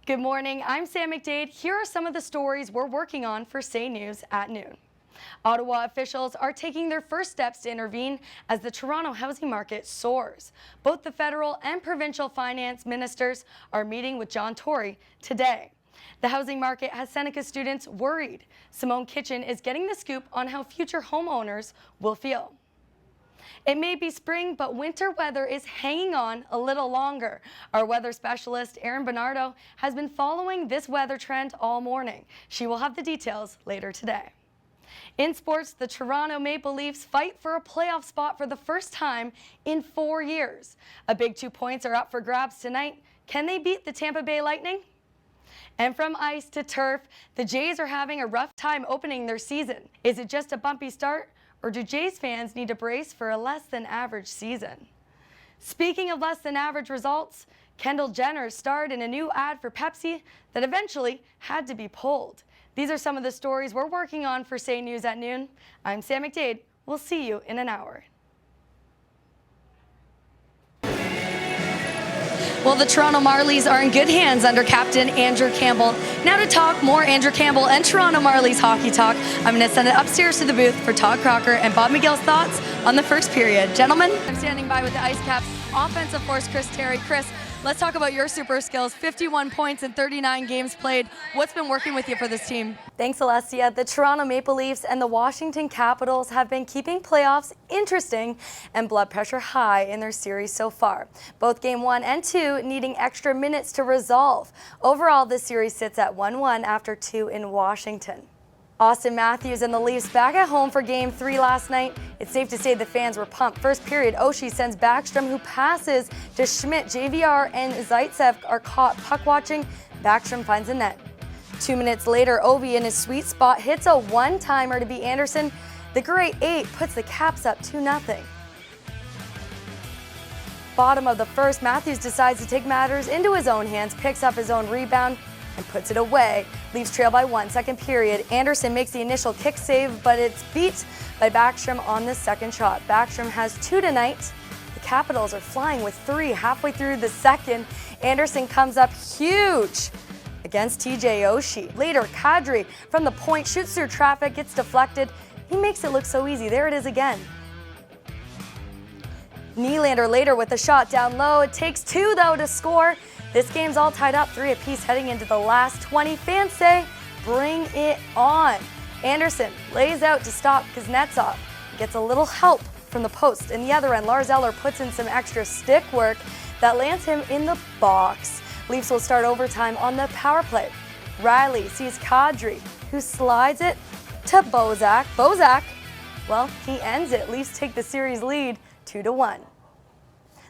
Good morning, I'm Sam McDade. Here are some of the stories we're working on for Say News at noon. Ottawa officials are taking their first steps to intervene as the Toronto housing market soars. Both the federal and provincial finance ministers are meeting with John Tory today. The housing market has Seneca students worried. Simone Kitchen is getting the scoop on how future homeowners will feel. It may be spring, but winter weather is hanging on a little longer. Our weather specialist, Erin Bernardo, has been following this weather trend all morning. She will have the details later today. In sports, the Toronto Maple Leafs fight for a playoff spot for the first time in 4 years. A big 2 points are up for grabs tonight. Can they beat the Tampa Bay Lightning? And from ice to turf, the Jays are having a rough time opening their season. Is it just a bumpy start? Or do Jays fans need to brace for a less than average season? Speaking of less than average results, Kendall Jenner starred in a new ad for Pepsi that eventually had to be pulled. These are some of the stories we're working on for Say News at noon. I'm Sam McDade. We'll see you in an hour. Well, the Toronto Marlies are in good hands under captain Andrew Campbell. Now to talk more Andrew Campbell and Toronto Marlies hockey talk, I'm going to send it upstairs to the booth for Todd Crocker and Bob Miguel's thoughts on the first period. Gentlemen, I'm standing by with the Ice Caps offensive force, Chris Terry. Chris, let's talk about your super skills. 51 points in 39 games played. What's been working with you for this team? Thanks, Alessia. The Toronto Maple Leafs and the Washington Capitals have been keeping playoffs interesting and blood pressure high in their series so far. Both Game 1 and 2 needing extra minutes to resolve. Overall, this series sits at 1-1 after 2 in Washington. Austin Matthews and the Leafs back at home for Game 3 last night. It's safe to say the fans were pumped. First period, Oshie sends Backstrom, who passes to Schmidt. JVR and Zaitsev are caught puck watching. Backstrom finds a net. 2 minutes later, Ovi in his sweet spot hits a one-timer to beat Anderson. The Great 8 puts the Caps up 2-0. Bottom of the first, Matthews decides to take matters into his own hands, picks up his own rebound, and puts it away. Leafs trail by 1. Second period, Anderson makes the initial kick save, but it's beat by Backstrom on the second shot. Backstrom has 2 tonight. The Capitals are flying with 3 halfway through the second. Anderson comes up huge against TJ Oshie. Later, Kadri from the point shoots through traffic, gets deflected. He makes it look so easy. There it is again. Nylander later with a shot down low. It takes 2 though to score. This game's all tied up, 3 apiece heading into the last 20. Fans say, bring it on. Anderson lays out to stop Kuznetsov. Gets a little help from the post. In the other end, Lars Eller puts in some extra stick work that lands him in the box. Leafs will start overtime on the power play. Riley sees Kadri, who slides it to Bozak. Bozak, well, he ends it. Leafs take the series lead 2-1.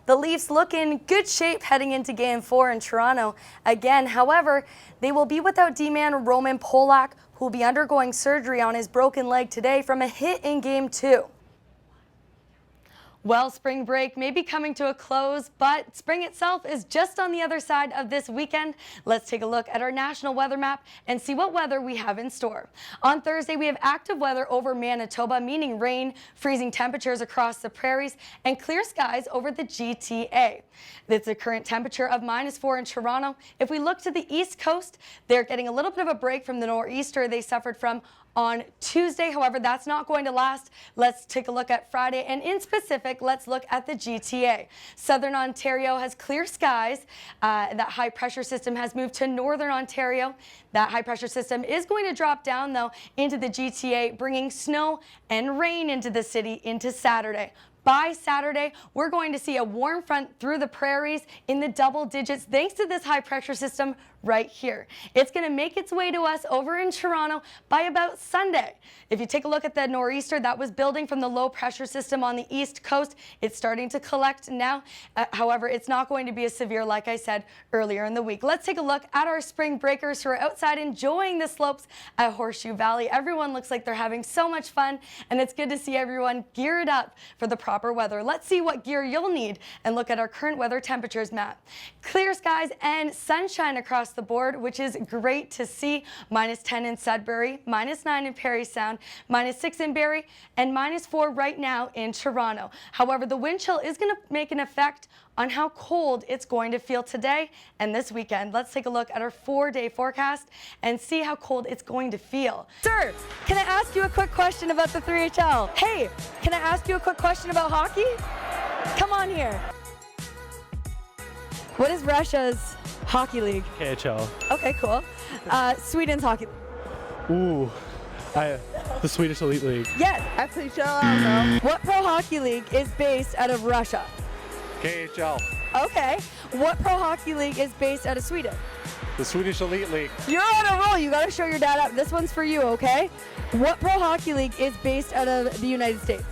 The Leafs look in good shape heading into Game 4 in Toronto again. However, they will be without D-man Roman Polak, who will be undergoing surgery on his broken leg today from a hit in Game 2. Well, spring break may be coming to a close, but spring itself is just on the other side of this weekend. Let's take a look at our national weather map and see what weather we have in store. On Thursday, we have active weather over Manitoba, meaning rain, freezing temperatures across the prairies, and clear skies over the GTA. It's a current temperature of -4 in Toronto. If we look to the East Coast, they're getting a little bit of a break from the nor'easter they suffered from on Tuesday. However, that's not going to last. Let's take a look at Friday, and in specific, let's look at the GTA. Southern Ontario has clear skies. That high pressure system has moved to Northern Ontario. That high pressure system is going to drop down though into the GTA, bringing snow and rain into the city into Saturday. By Saturday, we're going to see a warm front through the prairies in the double digits thanks to this high pressure system right here. It's going to make its way to us over in Toronto by about Sunday. If you take a look at the nor'easter that was building from the low pressure system on the east coast, it's starting to collect now. However, it's not going to be as severe like I said earlier in the week. Let's take a look at our spring breakers who are outside enjoying the slopes at Horseshoe Valley. Everyone looks like they're having so much fun, and it's good to see everyone geared up for the proper weather. Let's see what gear you'll need and look at our current weather temperatures map. Clear skies and sunshine across the board, which is great to see. -10 in Sudbury, -9 in Parry Sound, -6 in Barrie, and -4 right now in Toronto. However, the wind chill is going to make an effect on how cold it's going to feel today and this weekend. Let's take a look at our 4-day forecast and see how cold it's going to feel. Sir, can I ask you a quick question about the 3HL? Hey, can I ask you a quick question about hockey? Come on here. What is Russia's hockey league? KHL. Okay, cool. Sweden's hockey league. Ooh, the Swedish Elite League. Yes. XHL, I don't know. What pro hockey league is based out of Russia? KHL. Okay. What pro hockey league is based out of Sweden? The Swedish Elite League. You're on a roll. You got to show your dad up. This one's for you, okay? What pro hockey league is based out of the United States?